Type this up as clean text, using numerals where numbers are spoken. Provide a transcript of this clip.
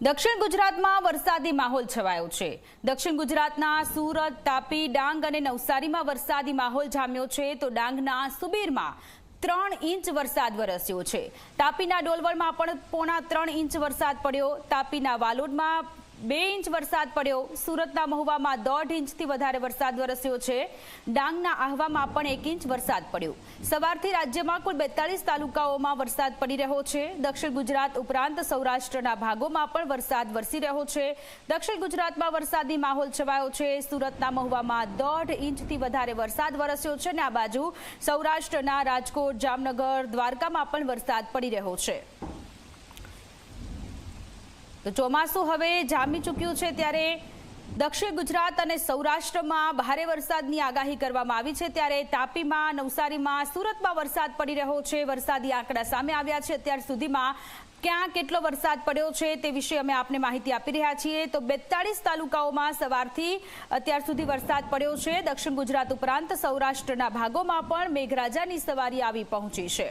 દક્ષિણ ગુજરાતમાં વરસાદી માહોલ છવાયો છે। દક્ષિણ ગુજરાતના સુરત, તાપી, ડાંગ અને નવસારીમાં વરસાદી માહોલ જામ્યો છે તો ડાંગના સુબીરમાં 3 ઇંચ વરસાદ વરસ્યો છે। તાપીના ડોલવણમાં પણ 3.25 ઇંચ વરસાદ પડ્યો। તાપીના વાલોડમાં 2 ઇંચ વરસાદ પડ્યો। સુરતના મહુવામાં 1.5 ઇંચથી વધારે વરસાદ વરસ્યો છે। ડાંગના આહવામાં પણ 1 ઇંચ વરસાદ પડ્યો। સવારથી રાજ્યમાં કુલ 42 તાલુકાઓમાં વરસાદ પડી રહ્યો છે। દક્ષિણ ગુજરાત ઉપરાંત સૌરાષ્ટ્રના ભાગોમાં પણ વરસાદ વરસી રહ્યો છે। દક્ષિણ ગુજરાતમાં વરસાદી માહોલ છવાયો છે। સુરતના મહુવામાં 1.5 ઇંચથી વધારે વરસાદ વરસ્યો છે અને આ બાજુ સૌરાષ્ટ્રના રાજકોટ, જામનગર, દ્વારકામાં પણ વરસાદ પડી રહ્યો છે। તો ચોમાસું હવે જામી ચૂક્યું છે ત્યારે દક્ષિણ ગુજરાત અને સૌરાષ્ટ્રમાં ભારે વરસાદની આગાહી કરવામાં આવી છે। ત્યારે તાપીમાં, નવસારીમાં, સુરતમાં વરસાદ પડી રહ્યો છે। વરસાદી આંકડા સામે આવ્યા છે। અત્યાર સુધીમાં ક્યાં કેટલો વરસાદ પડ્યો છે તે વિશે અમે આપને માહિતી આપી રહ્યા છીએ। તો 42 તાલુકાઓમાં સવારથી અત્યાર સુધી વરસાદ પડ્યો છે। દક્ષિણ ગુજરાત ઉપરાંત સૌરાષ્ટ્રના ભાગોમાં પણ મેઘરાજાની સવારી આવી પહોંચી છે।